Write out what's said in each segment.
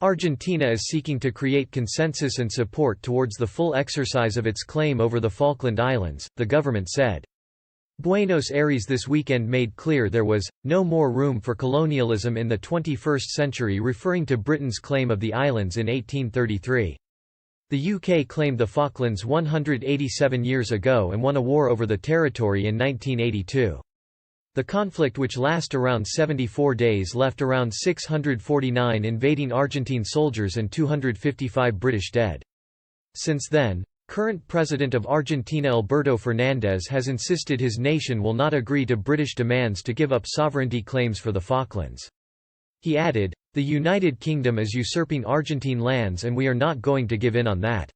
Argentina is seeking to create consensus and support towards the full exercise of its claim over the Falkland Islands, the government said. Buenos Aires this weekend made clear there was no more room for colonialism in the 21st century, referring to Britain's claim of the islands in 1833. The UK claimed the Falklands 187 years ago and won a war over the territory in 1982. The conflict, which lasted around 74 days, left around 649 invading Argentine soldiers and 255 British dead. Since then, current President of Argentina Alberto Fernandez has insisted his nation will not agree to British demands to give up sovereignty claims for the Falklands. He added, "The United Kingdom is usurping Argentine lands and we are not going to give in on that."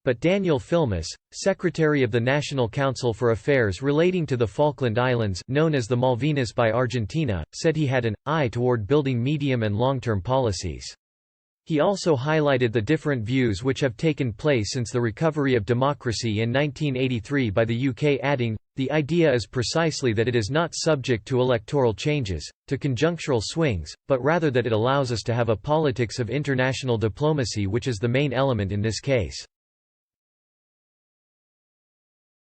But Daniel Filmus, Secretary of the National Council for Affairs relating to the Falkland Islands, known as the Malvinas by Argentina, said he had an eye toward building medium and long-term policies. He also highlighted the different views which have taken place since the recovery of democracy in 1983 by the UK, adding, "The idea is precisely that it is not subject to electoral changes, to conjunctural swings, but rather that it allows us to have a politics of international diplomacy which is the main element in this case."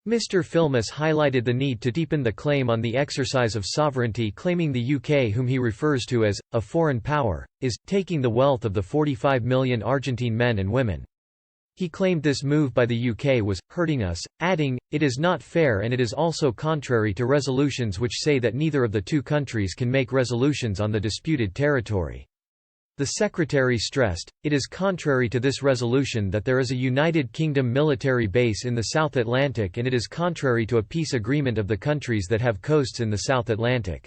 Mr. Filmus highlighted the need to deepen the claim on the exercise of sovereignty, claiming the UK, whom he refers to as a foreign power, is taking the wealth of the 45 million Argentine men and women. He claimed this move by the UK was hurting us, adding, "It is not fair and it is also contrary to resolutions which say that neither of the two countries can make resolutions on the disputed territory." The Secretary stressed, "It is contrary to this resolution that there is a United Kingdom military base in the South Atlantic, and it is contrary to a peace agreement of the countries that have coasts in the South Atlantic."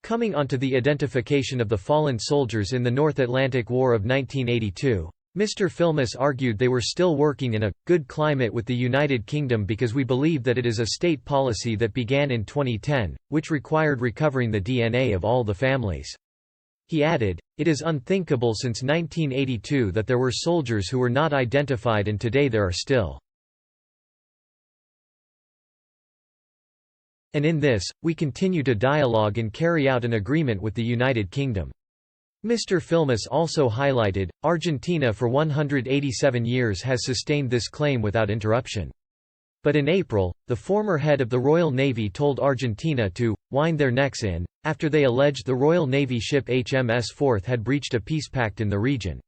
Coming onto the identification of the fallen soldiers in the North Atlantic War of 1982, Mr. Filmus argued they were still working in a good climate with the United Kingdom because we believe that it is a state policy that began in 2010, which required recovering the DNA of all the families. He added, "It is unthinkable since 1982 that there were soldiers who were not identified, and today there are still. And in this, we continue to dialogue and carry out an agreement with the United Kingdom." Mr. Filmus also highlighted, Argentina for 187 years has sustained this claim without interruption. But in April, the former head of the Royal Navy told Argentina to wind their necks in, after they alleged the Royal Navy ship HMS Forth had breached a peace pact in the region.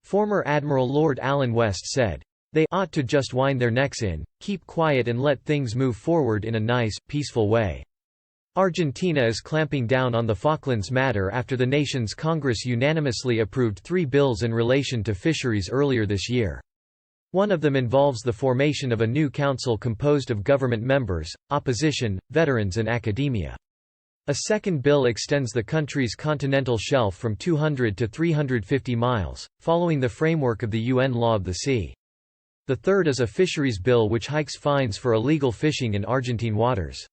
Former Admiral Lord Alan West said, "They ought to just wind their necks in, keep quiet and let things move forward in a nice, peaceful way." Argentina is clamping down on the Falklands matter after the nation's Congress unanimously approved 3 bills in relation to fisheries earlier this year. One of them involves the formation of a new council composed of government members, opposition, veterans and academia. A second bill extends the country's continental shelf from 200 to 350 miles, following the framework of the UN Law of the Sea. The third is a fisheries bill which hikes fines for illegal fishing in Argentine waters.